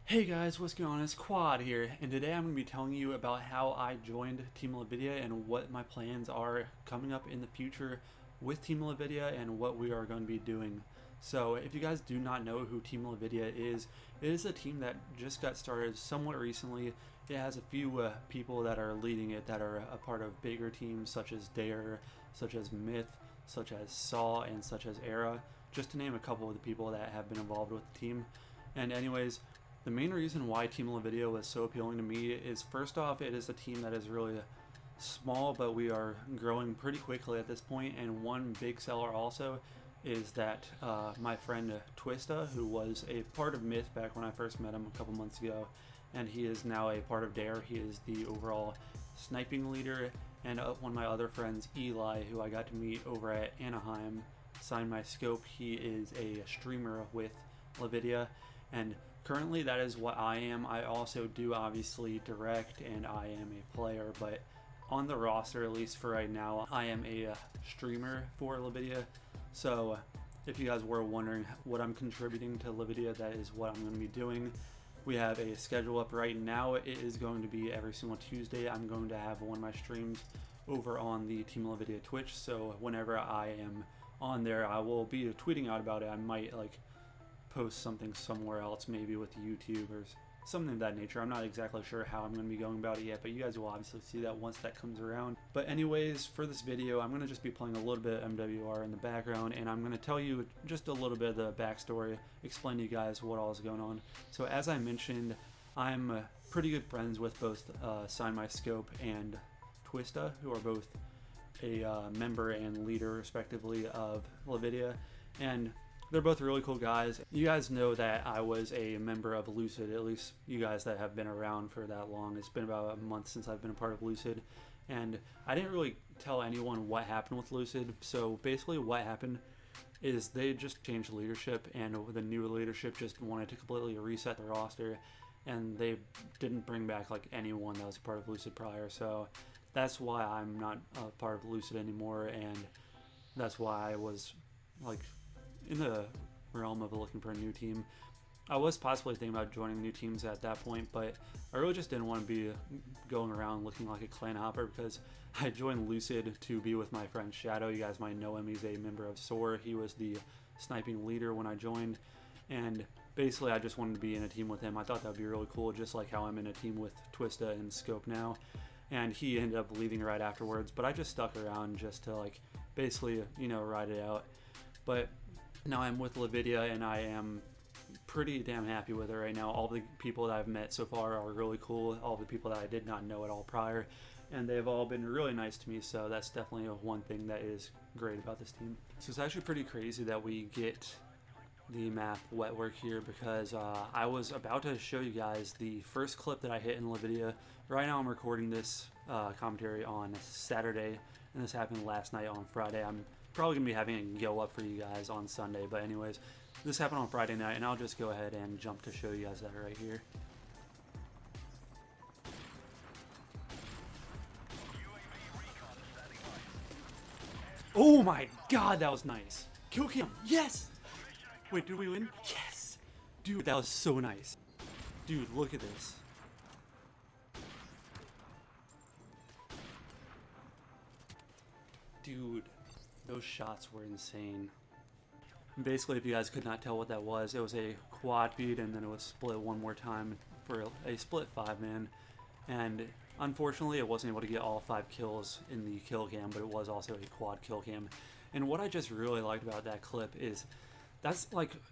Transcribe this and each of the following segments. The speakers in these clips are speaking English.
Hey guys, what's going on? It's Qwad here, and today I'm going to be telling you about how I joined Team Levidia and what my plans are coming up in the future with Team Levidia and what we are going to be doing. So if you guys do not know who Team Levidia is, it is a team that just got started somewhat recently. It has a few people that are leading it that are a part of bigger teams such as Dare, such as Myth, such as Saw, and such as Era, just to name a couple of the people that have been involved with the team. And anyways, the main reason why Team Levidia was so appealing to me is, first off, it is a team that is really small, but we are growing pretty quickly at this point. And one big seller also is that my friend Twista, who was a part of Myth back when I first met him a couple months ago, and he is now a part of Dare. He is the overall sniping leader. And one of my other friends, Eli, who I got to meet over at Anaheim, signed my scope. He is a streamer with Levidia, and currently that is what I am. I also do obviously direct, and I am a player, but on the roster, at least for right now, I am a streamer for Levidia. So if you guys were wondering what I'm contributing to Levidia, that is what I'm going to be doing. We have a schedule up right now. It is going to be every single Tuesday. I'm going to have one of my streams over on the Team Levidia Twitch, so whenever I am on there, I will be tweeting out about it. I might post something somewhere else, maybe with YouTube or something of that nature. I'm not exactly sure how I'm going to be going about it yet, but you guys will obviously see that once that comes around. But anyways, for this video, I'm going to just be playing a little bit of MWR in the background, and I'm going to tell you just a little bit of the backstory, explain to you guys what all is going on. So as I mentioned, I'm pretty good friends with both Sign My Scope and Twista, who are both a member and leader respectively of Levidia, and they're both really cool guys. You guys know that I was a member of Lucid, at least you guys that have been around for that long. It's been about a month since I've been a part of Lucid, and I didn't really tell anyone what happened with Lucid. So basically what happened is they just changed leadership, and the new leadership just wanted to completely reset the roster, and they didn't bring back anyone that was a part of Lucid prior. So that's why I'm not a part of Lucid anymore, and that's why I was in the realm of looking for a new team. I was possibly thinking about joining new teams at that point, but I really just didn't want to be going around looking like a clan hopper, because I joined Lucid to be with my friend Shadow. You guys might know him. He's a member of SOAR. He was the sniping leader when I joined, and basically I just wanted to be in a team with him. I thought that would be really cool, just like how I'm in a team with Twista and Scope now. And he ended up leaving right afterwards, but I just stuck around just to basically ride it out. But now I'm with Levidia, and I am pretty damn happy with it right now. All the people that I've met so far are really cool. All the people that I did not know at all prior, and they've all been really nice to me, so that's definitely one thing that is great about this team. So it's actually pretty crazy that we get the map Wet Work here, because I was about to show you guys the first clip that I hit in Levidia. Right now I'm recording this commentary on Saturday, and this happened last night on Friday. I'm probably gonna be having it go up for you guys on Sunday, but anyways, this happened on Friday night, and I'll just go ahead and jump to show you guys that right here. Oh my god, that was nice. Kill cam, yes! Wait, did we win? Yes! Dude, that was so nice. Dude, look at this. Dude, those shots were insane. Basically, if you guys could not tell what that was, it was a quad feed, and then it was split one more time for a split 5-man. And unfortunately, it wasn't able to get all 5 kills in the kill cam, but it was also a quad kill cam. And what I just really liked about that clip is, that's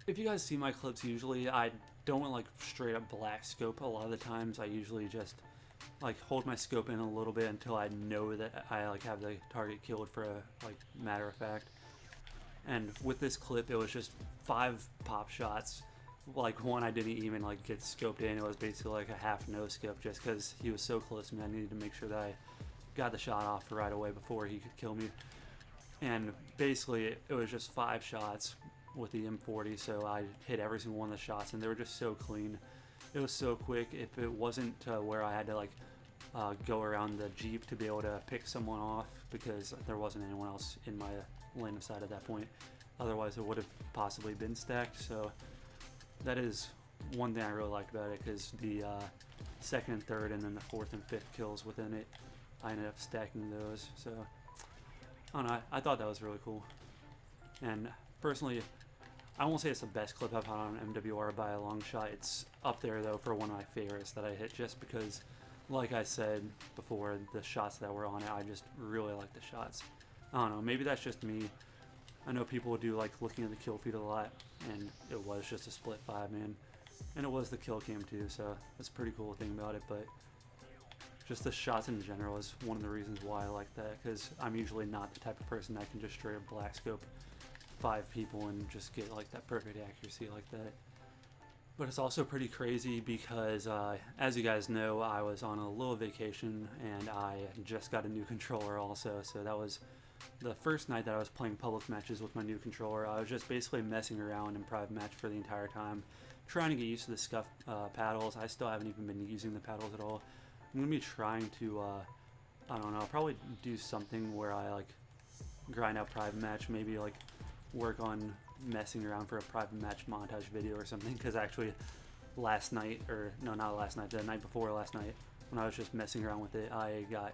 if you guys see my clips, usually I don't straight up black scope. A lot of the times I usually just hold my scope in a little bit until I know that I have the target killed for a matter of fact. And with this clip, it was just 5 pop shots. One I didn't even get scoped in. It was basically a half no scope, just because he was so close to me. I needed to make sure that I got the shot off right away before he could kill me. And basically it was just 5 shots with the M40, so I hit every single one of the shots, and they were just so clean. It was so quick. If it wasn't where I had to go around the Jeep to be able to pick someone off, because there wasn't anyone else in my lane of sight at that point, otherwise it would have possibly been stacked. So that is one thing I really liked about it, because the second and third and then the fourth and fifth kills within it, I ended up stacking those. So I don't know, I thought that was really cool. And personally, I won't say it's the best clip I've had on MWR by a long shot. It's up there though for one of my favorites that I hit, just because, like I said before, the shots that were on it, I just really like the shots. I don't know, maybe that's just me. I know people do like looking at the kill feed a lot, and it was just a split 5-man, and it was the kill cam too, so that's a pretty cool thing about it. But just the shots in general is one of the reasons why I like that, because I'm usually not the type of person that can just straight up black scope 5 people and just get like that perfect accuracy like that. But it's also pretty crazy because, as you guys know, I was on a little vacation and I just got a new controller also. So that was the first night that I was playing public matches with my new controller. I was just basically messing around in private match for the entire time, trying to get used to the scuff paddles. I still haven't even been using the paddles at all. I'm going to be trying to, I don't know, I'll probably do something where I like grind out private match, maybe like work on messing around for a private match montage video or something, because actually last night, or no, not last night, the night before last night, when I was just messing around with it, I got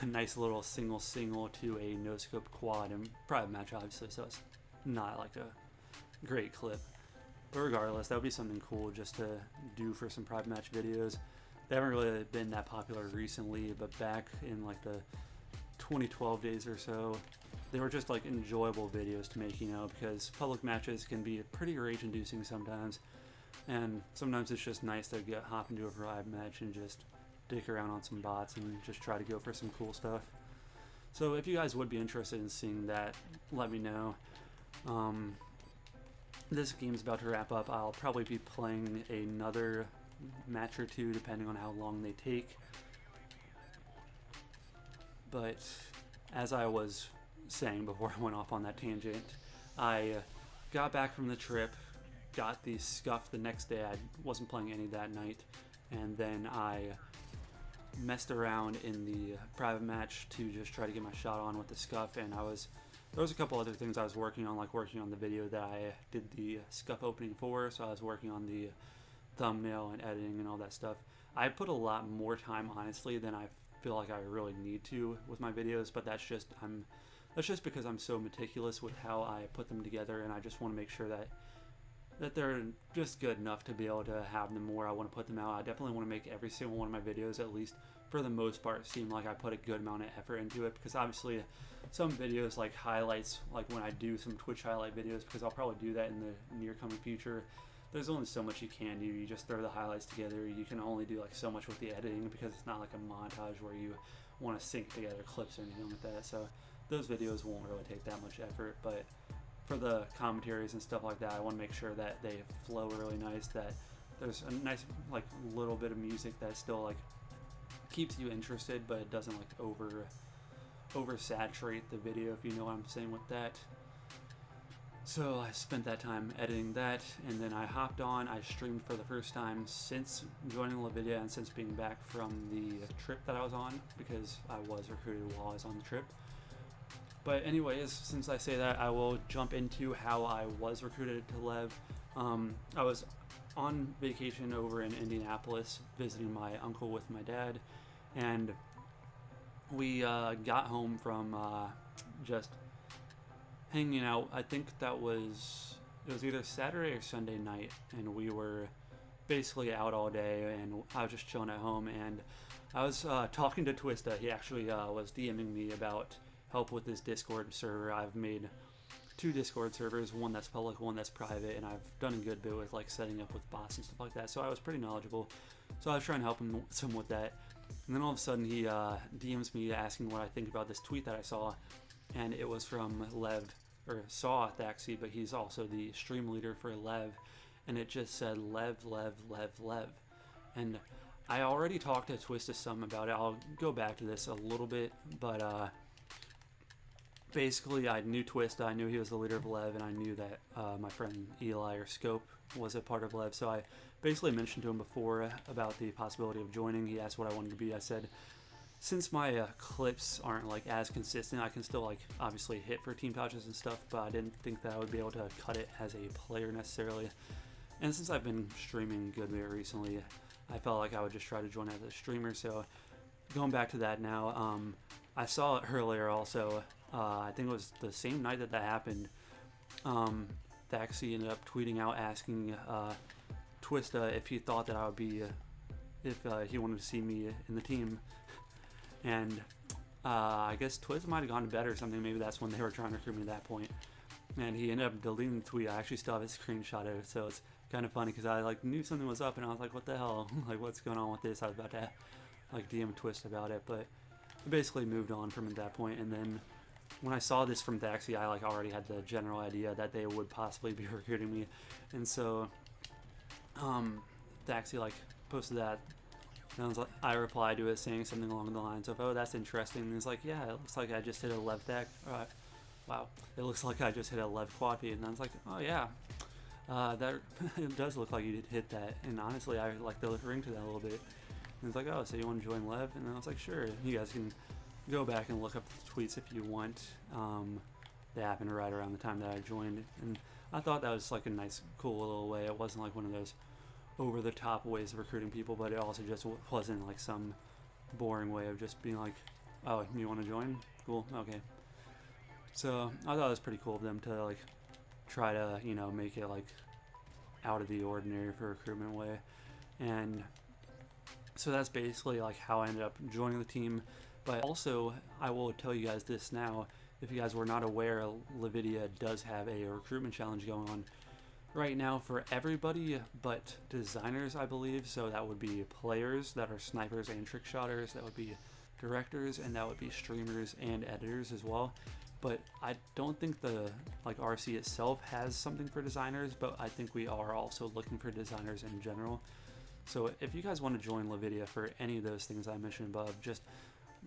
a nice little single to a no scope quad in private match, obviously, so it's not like a great clip, but regardless, that would be something cool just to do for some private match videos. They haven't really been that popular recently, but back in like the 2012 days or so, they were just like enjoyable videos to make, you know, because public matches can be pretty rage-inducing sometimes, and sometimes it's just nice to hop into a private match and just dick around on some bots and just try to go for some cool stuff. So if you guys would be interested in seeing that, let me know. This game's about to wrap up. I'll probably be playing another match or two depending on how long they take. But as I was saying before I went off on that tangent, I got back from the trip, got the scuff the next day. I wasn't playing any that night, and then I messed around in the private match to just try to get my shot on with the scuff, and there was a couple other things I was working on, like working on the video that I did the scuff opening for, so I was working on the thumbnail and editing and all that stuff. I put a lot more time, honestly, than I feel like I really need to with my videos, but that's just because I'm so meticulous with how I put them together, and I just want to make sure that they're just good enough to be able to have them where I want to put them out. I definitely want to make every single one of my videos, at least for the most part, seem like I put a good amount of effort into it, because obviously some videos like highlights, like when I do some Twitch highlight videos, because I'll probably do that in the near coming future, there's only so much you can do. You just throw the highlights together. You can only do like so much with the editing, because it's not like a montage where you want to sync together clips or anything like that. So those videos won't really take that much effort, but for the commentaries and stuff like that, I want to make sure that they flow really nice, that there's a nice like little bit of music that still like keeps you interested, but it doesn't like oversaturate the video, if you know what I'm saying with that. So I spent that time editing that, and then I hopped on. I streamed for the first time since joining Levidia and since being back from the trip that I was on, because I was recruited while I was on the trip. But anyways, since I say that, I will jump into how I was recruited to Lev. I was on vacation over in Indianapolis visiting my uncle with my dad, and we got home from just hanging out. I think it was either Saturday or Sunday night, and we were basically out all day, and I was just chilling at home, and I was talking to Twista. He actually was DMing me about help with this Discord server. I've made 2 Discord servers, one that's public, one that's private, and I've done a good bit with like setting up with bots and stuff like that, so I was pretty knowledgeable. So I was trying to help him some with that, and then all of a sudden he DMs me asking what I think about this tweet that I saw, and it was from Lev, or Saw Thaxi, but he's also the stream leader for Lev, and it just said Lev, and I already talked to Twista some about it. I'll go back to this a little bit, but basically I knew Twista, I knew he was the leader of Lev, and I knew that my friend Eli or Scope was a part of Lev, so I basically mentioned to him before about the possibility of joining. He asked what I wanted to be. I said, since my clips aren't like as consistent, I can still like obviously hit for team pouches and stuff, but I didn't think that I would be able to cut it as a player necessarily. And since I've been streaming good bit recently, I felt like I would just try to join as a streamer. So going back to that now, I saw it earlier also. I think it was the same night that happened. Thaxi ended up tweeting out asking Twista if he thought that I would be, if he wanted to see me in the team. And I guess Twista might have gone to bed or something. Maybe that's when they were trying to recruit me at that point. And he ended up deleting the tweet. I actually still have a screenshot of it, so it's kind of funny because I like knew something was up and I was like, what the hell? Like, what's going on with this? I was about to like DM Twist about it, but I basically moved on from it at that point. And then when I saw this from Thaxi, I like already had the general idea that they would possibly be recruiting me. And so Thaxi like posted that, and I replied to it saying something along the lines of, oh, that's interesting. And he's like, yeah, it looks like I just hit a Lev Thac. Wow, it looks like I just hit a Lev Qwad feed. And I was like, oh yeah, that it does look like you did hit that. And honestly, I like the ring to that a little bit. And it's like, oh, so you want to join Lev? And I was like, sure. You guys can go back and look up the tweets if you want. They happened right around the time that I joined, and I thought that was like a nice, cool little way. It wasn't like one of those over-the-top ways of recruiting people, but it also just wasn't like some boring way of just being like, oh, you want to join? Cool, okay. So I thought it was pretty cool of them to like try to, you know, make it like out of the ordinary for a recruitment way. And so that's basically like how I ended up joining the team. But also, I will tell you guys this now, if you guys were not aware, Levidia does have a recruitment challenge going on right now for everybody but designers, I believe. So that would be players that are snipers and trick shotters, that would be directors, and that would be streamers and editors as well. But I don't think the like RC itself has something for designers, but I think we are also looking for designers in general. So if you guys want to join Levidia for any of those things I mentioned above, just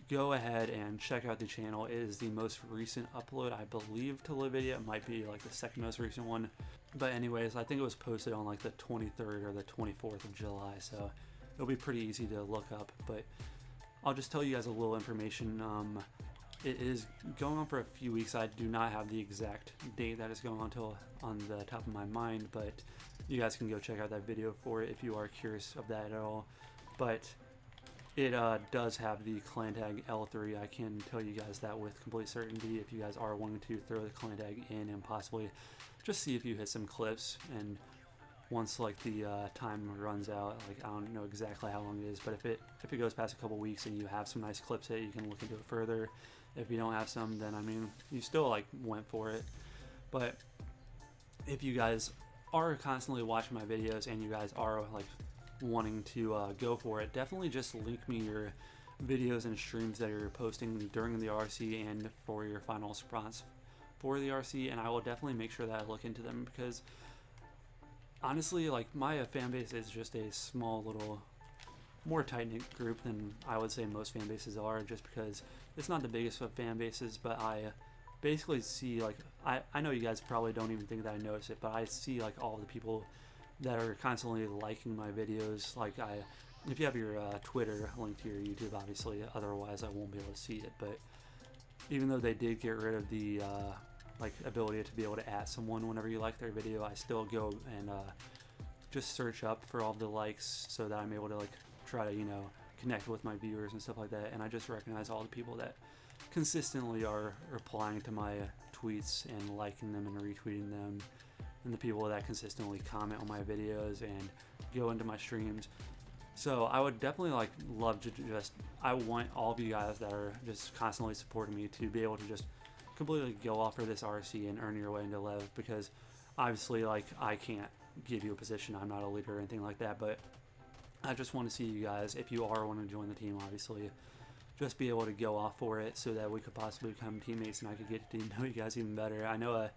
go ahead and check out the channel. It is the most recent upload, I believe, to Levidia. It might be like the second most recent one. But anyways, I think it was posted on like the 23rd or the 24th of July, so it'll be pretty easy to look up. But I'll just tell you guys a little information. It is going on for a few weeks. I do not have the exact date that is going on till on the top of my mind, but you guys can go check out that video for it if you are curious of that at all. But it does have the clan tag L3. I can tell you guys that with complete certainty if you guys are wanting to throw the clan tag in and possibly just see if you hit some clips. And once like the time runs out, like I don't know exactly how long it is, but if it goes past a couple weeks and you have some nice clips hit, you can look into it further. If you don't have some, then I mean, you still like went for it. But if you guys are constantly watching my videos and you guys are like wanting to go for it, definitely just link me your videos and streams that you're posting during the RC and for your final spots for the RC, and I will definitely make sure that I look into them, because honestly, like, my fan base is just a small little more tight-knit group than I would say most fan bases are, just because it's not the biggest of fan bases. But I basically see, like, I know you guys probably don't even think that I notice it, but I see like all the people that are constantly liking my videos. Like, if you have your Twitter linked to your YouTube, obviously, otherwise I won't be able to see it. But even though they did get rid of the like ability to be able to add someone whenever you like their video, I still go and just search up for all the likes so that I'm able to like try to, you know, connect with my viewers and stuff like that. And I just recognize all the people that consistently are replying to my tweets and liking them and retweeting them, and the people that consistently comment on my videos and go into my streams. So I would definitely like love to just, I want all of you guys that are just constantly supporting me to be able to just completely go off for this RC and earn your way into Lev, because obviously, like, I can't give you a position. I'm not a leader or anything like that, but I just want to see you guys, if you are wanting to join the team, obviously, just be able to go off for it so that we could possibly become teammates and I could get to know you guys even better. I know a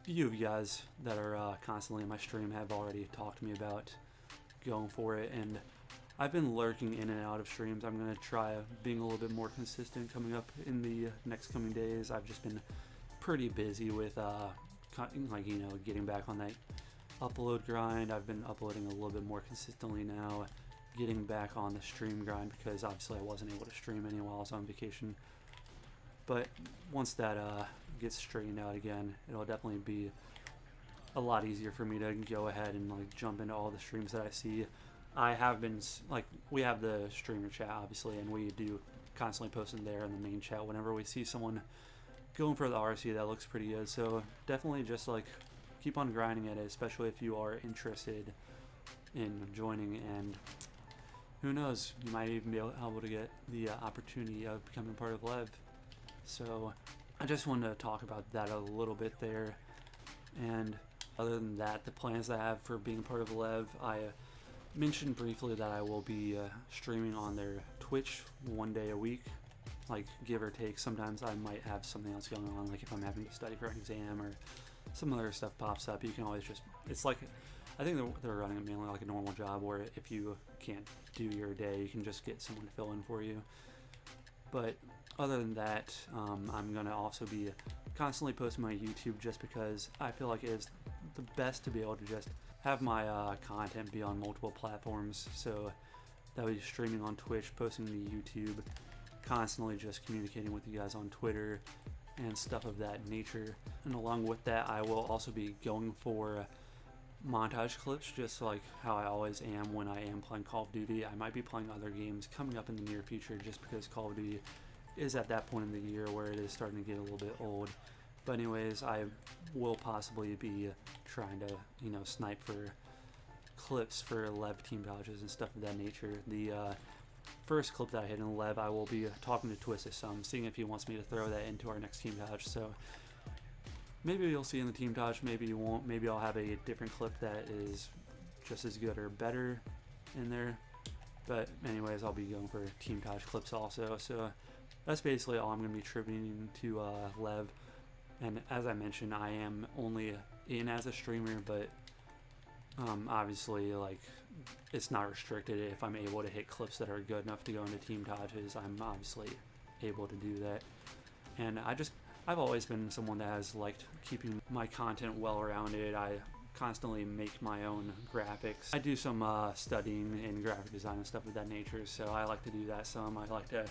few of you guys that are constantly in my stream have already talked to me about going for it, and I've been lurking in and out of streams. I'm going to try being a little bit more consistent coming up in the next coming days. I've just been pretty busy with like, you know, getting back on that upload grind. I've been uploading a little bit more consistently now, getting back on the stream grind, because obviously I wasn't able to stream any while I was on vacation. But once that gets straightened out again, it'll definitely be a lot easier for me to go ahead and like jump into all the streams that I see. I have been like, we have the streamer chat obviously, and we do constantly post in there in the main chat whenever we see someone going for the RC that looks pretty good. So definitely just like keep on grinding at it, especially if you are interested in joining, and who knows, you might even be able to get the opportunity of becoming part of Lev. So I just wanted to talk about that a little bit there. And other than that, the plans that I have for being part of Lev, I mentioned briefly that I will be streaming on their Twitch 1 day a week, like give or take. Sometimes I might have something else going on, like if I'm having to study for an exam or some other stuff pops up. You can always just, it's like, I think they're running it mainly like a normal job, where if you can't do your day, you can just get someone to fill in for you. But other than that, I'm going to also be constantly posting my YouTube, just because I feel like it is the best to be able to just have my content be on multiple platforms. So that would be streaming on Twitch, posting to YouTube, constantly just communicating with you guys on Twitter and stuff of that nature. And along with that, I will also be going for montage clips, just like how I always am when I am playing Call of Duty. I might be playing other games coming up in the near future, just because Call of Duty is at that point in the year where it is starting to get a little bit old. But anyways, I will possibly be trying to, you know, snipe for clips for Lev team pouches and stuff of that nature. The first clip that I hit in Lev, I will be talking to Twisted some, seeing if he wants me to throw that into our next team pouch. So maybe you'll see in the team pouch, maybe you won't. Maybe I'll have a different clip that is just as good or better in there. But anyways, I'll be going for team pouch clips also. So that's basically all I'm going to be attributing to Lev. And as I mentioned, I am only in as a streamer, but obviously, like, it's not restricted. If I'm able to hit clips that are good enough to go into team touches, I'm obviously able to do that. And I've always been someone that has liked keeping my content well-rounded. I constantly make my own graphics. I do some studying in graphic design and stuff of that nature, so I like to do that some. I like to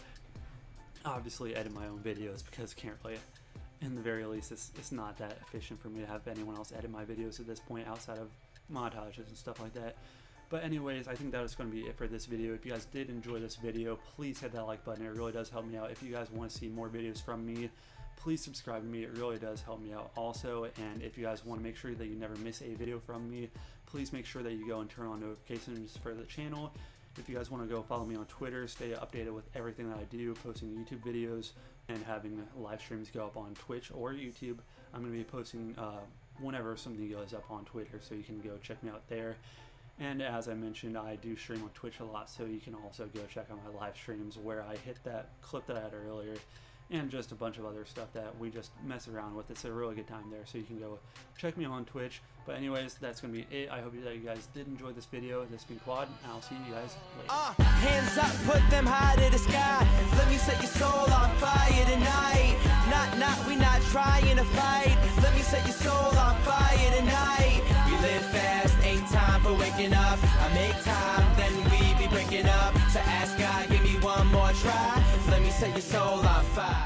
obviously edit my own videos, because I can't really, in the very least, it's not that efficient for me to have anyone else edit my videos at this point outside of montages and stuff like that. But anyways, I think that is going to be it for this video. If you guys did enjoy this video, please hit that like button. It really does help me out. If you guys want to see more videos from me, please subscribe to me. It really does help me out also. And if you guys want to make sure that you never miss a video from me, please make sure that you go and turn on notifications for the channel. If you guys want to go follow me on Twitter, stay updated with everything that I do, posting YouTube videos and having live streams go up on Twitch or YouTube. I'm going to be posting whenever something goes up on Twitter, so you can go check me out there. And as I mentioned, I do stream on Twitch a lot, so you can also go check out my live streams where I hit that clip that I had earlier, and just a bunch of other stuff that we just mess around with. It's a really good time there, so you can go check me on Twitch. But anyways, that's going to be it. I hope that you guys did enjoy this video. This has been Qwad, and I'll see you guys later. Hands up, put them high to the sky. Let me set your soul on fire tonight. We not trying to fight. Let me set your soul on fire tonight. We live fast, ain't time for waking up. I make time, then we be breaking up. So ask God, give me one more try. Let me set your soul on fire.